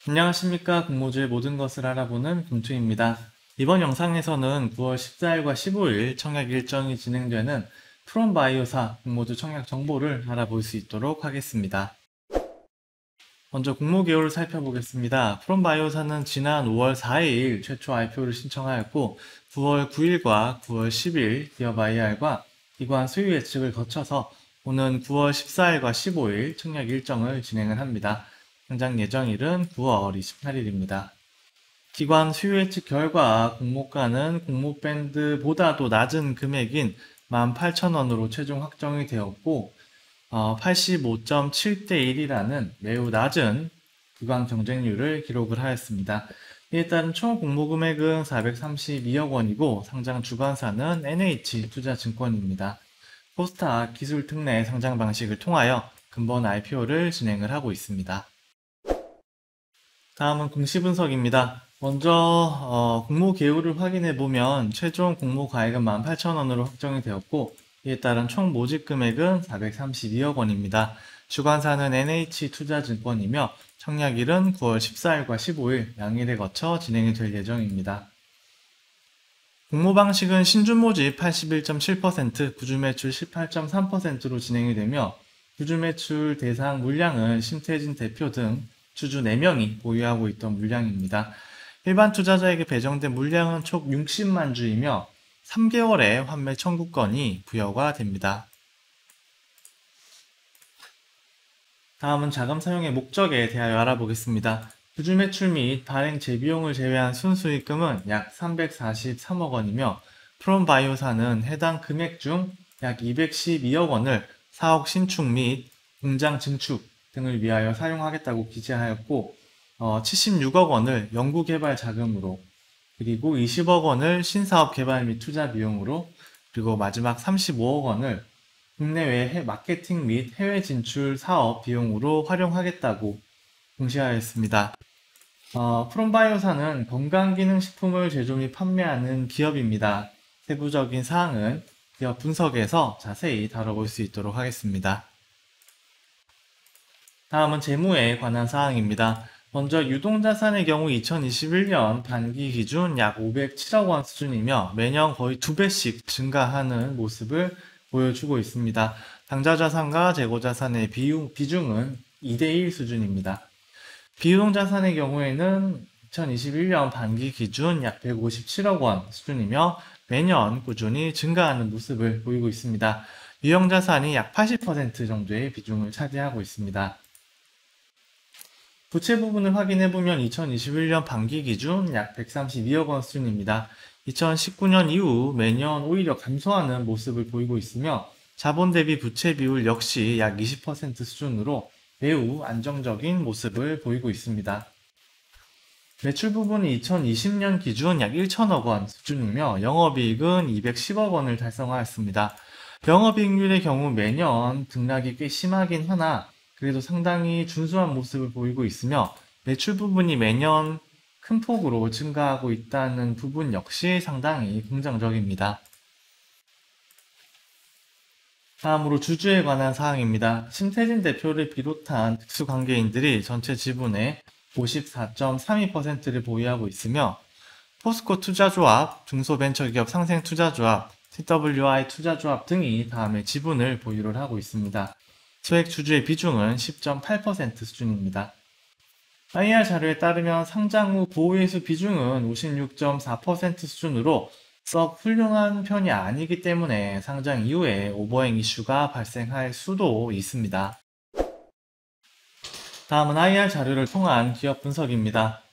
안녕하십니까. 공모주의 모든 것을 알아보는 금투입니다. 이번 영상에서는 9월 14일과 15일 청약 일정이 진행되는 프롬바이오사 공모주 청약 정보를 알아볼 수 있도록 하겠습니다. 먼저 공모 개요를 살펴보겠습니다. 프롬바이오사는 지난 5월 4일 최초 IPO를 신청하였고 9월 9일과 9월 10일 기업 IR과 기관 수요 예측을 거쳐서 오는 9월 14일과 15일 청약 일정을 진행을 합니다. 상장 예정일은 9월 28일입니다. 기관 수요 예측 결과 공모가는 공모밴드보다도 낮은 금액인 18,000원으로 최종 확정이 되었고 85.7대 1이라는 매우 낮은 기관 경쟁률을 기록을 하였습니다. 이에 따른 총 공모 금액은 432억 원이고 상장 주관사는 NH투자증권입니다. 코스닥 기술 특례 상장 방식을 통하여 근본 IPO를 진행을 하고 있습니다. 다음은 공시 분석입니다. 먼저 공모 개요를 확인해 보면 최종 공모 가액은 18,000원으로 확정이 되었고 이에 따른 총 모집 금액은 432억 원입니다. 주관사는 NH투자증권이며 청약일은 9월 14일과 15일 양일에 거쳐 진행이 될 예정입니다. 공모 방식은 신주 모집 81.7%, 구주 매출 18.3%로 진행이 되며 구주 매출 대상 물량은 심태진 대표 등 주주 4명이 보유하고 있던 물량입니다. 일반 투자자에게 배정된 물량은 총 60만 주이며 3개월의 환매 청구권이 부여가 됩니다. 다음은 자금 사용의 목적에 대하여 알아보겠습니다. 구주 매출 및 발행 재비용을 제외한 순수익금은 약 343억 원이며 프롬바이오사는 해당 금액 중 약 212억 원을 사옥 신축 및 공장 증축 등을 위하여 사용하겠다고 기재하였고 76억 원을 연구개발 자금으로 그리고 20억 원을 신사업 개발 및 투자 비용으로 그리고 마지막 35억 원을 국내외 마케팅 및 해외 진출 사업 비용으로 활용하겠다고 공시하였습니다. 프롬바이오사는 건강기능식품을 제조 및 판매하는 기업입니다. 세부적인 사항은 기업 분석에서 자세히 다뤄볼 수 있도록 하겠습니다. 다음은 재무에 관한 사항입니다. 먼저 유동자산의 경우 2021년 반기 기준 약 507억 원 수준이며 매년 거의 2배씩 증가하는 모습을 보여주고 있습니다. 당좌자산과 재고자산의 비중은 2대1 수준입니다. 비유동자산의 경우에는 2021년 반기 기준 약 157억 원 수준이며 매년 꾸준히 증가하는 모습을 보이고 있습니다. 유형자산이 약 80% 정도의 비중을 차지하고 있습니다. 부채 부분을 확인해보면 2021년 반기 기준 약 132억 원 수준입니다. 2019년 이후 매년 오히려 감소하는 모습을 보이고 있으며 자본 대비 부채 비율 역시 약 20% 수준으로 매우 안정적인 모습을 보이고 있습니다. 매출 부분은 2020년 기준 약 1천억 원 수준이며 영업이익은 210억 원을 달성하였습니다. 영업이익률의 경우 매년 등락이 꽤 심하긴 하나 그래도 상당히 준수한 모습을 보이고 있으며 매출 부분이 매년 큰 폭으로 증가하고 있다는 부분 역시 상당히 긍정적입니다. 다음으로 주주에 관한 사항입니다. 심태진 대표를 비롯한 특수관계인들이 전체 지분의 54.32%를 보유하고 있으며 포스코 투자조합, 중소벤처기업 상생투자조합, TWI 투자조합 등이 다음에 지분을 보유를 하고 있습니다. 소액 주주의 비중은 10.8% 수준입니다. IR 자료에 따르면 상장 후 보유회수 비중은 56.4% 수준으로 썩 훌륭한 편이 아니기 때문에 상장 이후에 오버행 이슈가 발생할 수도 있습니다. 다음은 IR 자료를 통한 기업 분석입니다.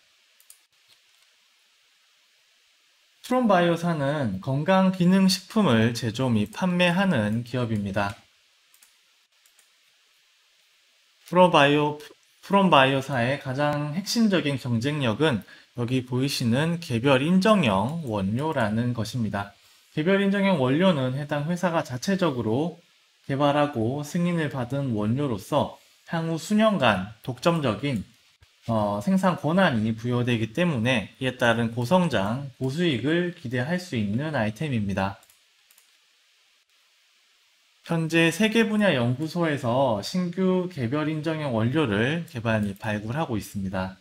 프롬바이오사는 건강기능식품을 제조 및 판매하는 기업입니다. 프롬바이오사의 가장 핵심적인 경쟁력은 여기 보이시는 개별 인정형 원료라는 것입니다. 개별 인정형 원료는 해당 회사가 자체적으로 개발하고 승인을 받은 원료로서 향후 수년간 독점적인 생산 권한이 부여되기 때문에 이에 따른 고성장, 고수익을 기대할 수 있는 아이템입니다. 현재 3개 분야 연구소에서 신규 개별 인정형 원료를 개발 및 발굴하고 있습니다.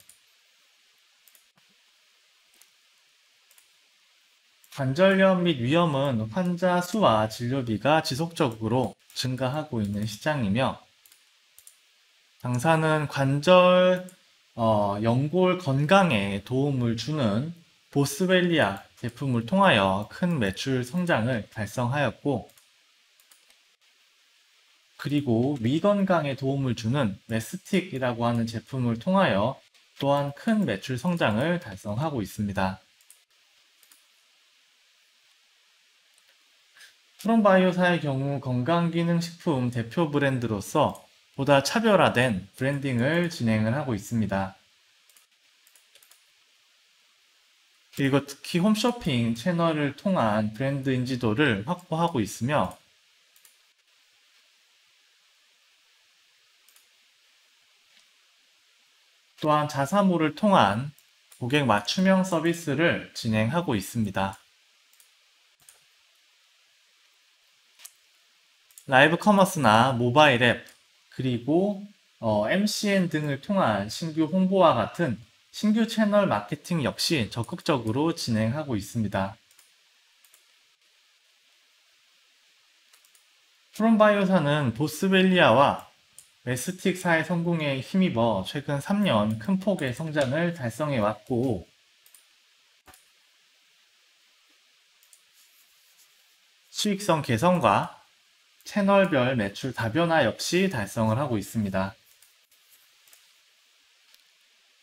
관절염 및 위염은 환자 수와 진료비가 지속적으로 증가하고 있는 시장이며, 당사는 연골 건강에 도움을 주는 보스웰리아 제품을 통하여 큰 매출 성장을 달성하였고, 그리고 위 건강에 도움을 주는 메스틱이라고 하는 제품을 통하여 또한 큰 매출 성장을 달성하고 있습니다. 프롬바이오사의 경우 건강기능식품 대표 브랜드로서 보다 차별화된 브랜딩을 진행을 하고 있습니다. 그리고 특히 홈쇼핑 채널을 통한 브랜드 인지도를 확보하고 있으며, 또한 자사몰을 통한 고객 맞춤형 서비스를 진행하고 있습니다. 라이브 커머스나 모바일 앱, 그리고 MCN 등을 통한 신규 홍보와 같은 신규 채널 마케팅 역시 적극적으로 진행하고 있습니다. 프롬바이오사는 보스웰리아와 메스틱사의 성공에 힘입어 최근 3년 큰 폭의 성장을 달성해 왔고, 수익성 개선과 채널별 매출 다변화 역시 달성을 하고 있습니다.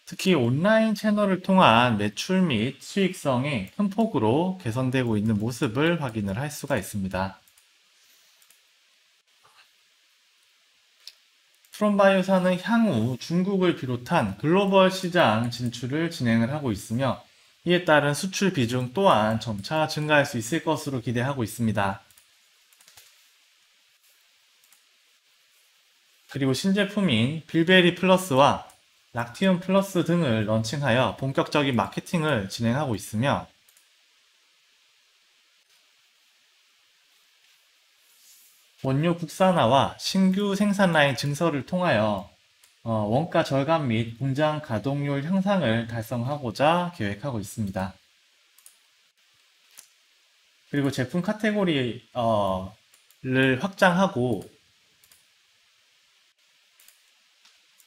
특히 온라인 채널을 통한 매출 및 수익성이 큰 폭으로 개선되고 있는 모습을 확인을 할 수가 있습니다. 프롬바이오사는 향후 중국을 비롯한 글로벌 시장 진출을 진행을 하고 있으며, 이에 따른 수출 비중 또한 점차 증가할 수 있을 것으로 기대하고 있습니다. 그리고 신제품인 빌베리 플러스와 락티움 플러스 등을 런칭하여 본격적인 마케팅을 진행하고 있으며, 원료 국산화와 신규 생산 라인 증설을 통하여 원가 절감 및 공장 가동률 향상을 달성하고자 계획하고 있습니다. 그리고 제품 카테고리를 확장하고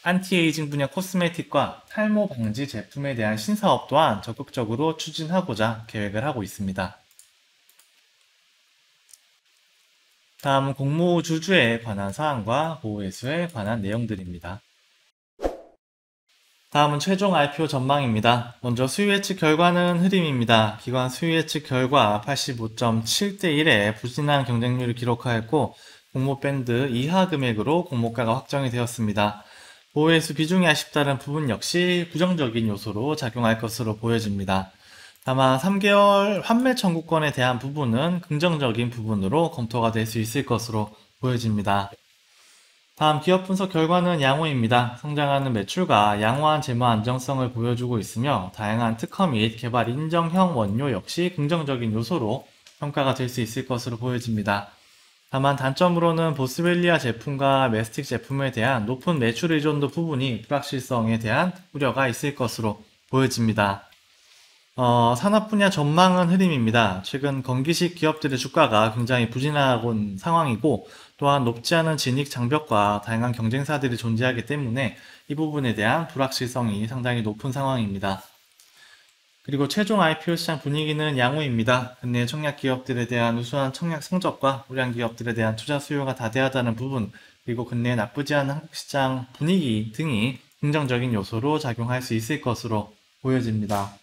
안티에이징 분야 코스메틱과 탈모 방지 제품에 대한 신사업 또한 적극적으로 추진하고자 계획을 하고 있습니다. 다음은 공모주주에 관한 사항과 보호회수에 관한 내용들입니다. 다음은 최종 IPO 전망입니다. 먼저 수요 예측 결과는 흐림입니다. 기관 수요 예측 결과 85.7대 1의 부진한 경쟁률을 기록하였고, 공모 밴드 이하 금액으로 공모가가 확정이 되었습니다. 보호회수 비중이 아쉽다는 부분 역시 부정적인 요소로 작용할 것으로 보여집니다. 다만 3개월 환매 청구권에 대한 부분은 긍정적인 부분으로 검토가 될 수 있을 것으로 보여집니다. 다음 기업 분석 결과는 양호입니다. 성장하는 매출과 양호한 재무 안정성을 보여주고 있으며, 다양한 특허 및 개발 인정형 원료 역시 긍정적인 요소로 평가가 될 수 있을 것으로 보여집니다. 다만 단점으로는 보스웰리아 제품과 메스틱 제품에 대한 높은 매출 의존도 부분이 불확실성에 대한 우려가 있을 것으로 보여집니다. 산업 분야 전망은 흐림입니다. 최근 건기식 기업들의 주가가 굉장히 부진한 상황이고, 또한 높지 않은 진입 장벽과 다양한 경쟁사들이 존재하기 때문에 이 부분에 대한 불확실성이 상당히 높은 상황입니다. 그리고 최종 IPO 시장 분위기는 양호입니다. 근내 청약 기업들에 대한 우수한 청약 성적과 우량 기업들에 대한 투자 수요가 다대하다는 부분, 그리고 근내 나쁘지 않은 한국 시장 분위기 등이 긍정적인 요소로 작용할 수 있을 것으로 보여집니다.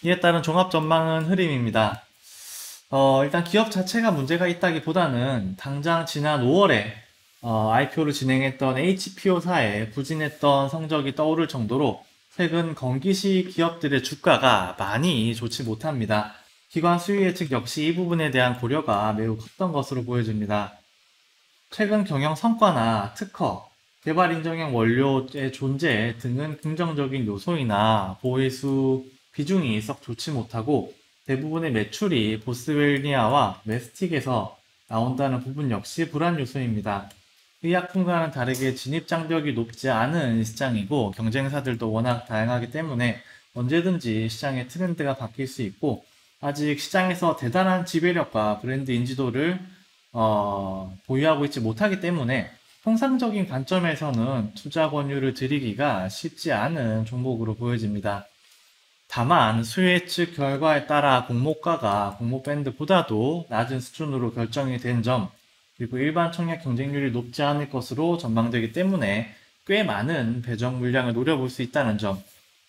이에 따른 종합 전망은 흐림입니다. 일단 기업 자체가 문제가 있다기보다는 당장 지난 5월에 IPO를 진행했던 HPO사의 부진했던 성적이 떠오를 정도로 최근 건기식 기업들의 주가가 많이 좋지 못합니다. 기관 수요 예측 역시 이 부분에 대한 고려가 매우 컸던 것으로 보여집니다. 최근 경영 성과나 특허, 개발 인정형 원료의 존재 등은 긍정적인 요소이나 보호회수 비중이 썩 좋지 못하고, 대부분의 매출이 보스웰리아와 메스틱에서 나온다는 부분 역시 불안 요소입니다. 의약품과는 다르게 진입 장벽이 높지 않은 시장이고, 경쟁사들도 워낙 다양하기 때문에 언제든지 시장의 트렌드가 바뀔 수 있고, 아직 시장에서 대단한 지배력과 브랜드 인지도를 보유하고 있지 못하기 때문에 통상적인 관점에서는 투자 권유를 드리기가 쉽지 않은 종목으로 보여집니다. 다만 수혜측 결과에 따라 공모가가 공모밴드보다도 낮은 수준으로 결정이 된 점, 그리고 일반 청약 경쟁률이 높지 않을 것으로 전망되기 때문에 꽤 많은 배정 물량을 노려볼 수 있다는 점,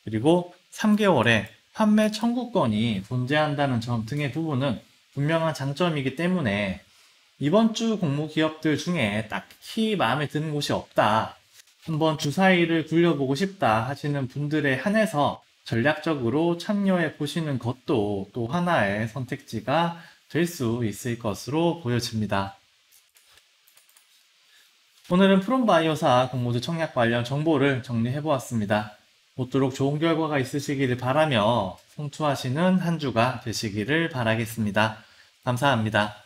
그리고 3개월에 판매 청구권이 존재한다는 점 등의 부분은 분명한 장점이기 때문에 이번 주 공모 기업들 중에 딱히 마음에 드는 곳이 없다, 한번 주사위를 굴려보고 싶다 하시는 분들에 한해서 전략적으로 참여해 보시는 것도 또 하나의 선택지가 될 수 있을 것으로 보여집니다. 오늘은 프롬바이오사 공모주 청약 관련 정보를 정리해 보았습니다. 모쪼록 좋은 결과가 있으시기를 바라며 성투하시는 한 주가 되시기를 바라겠습니다. 감사합니다.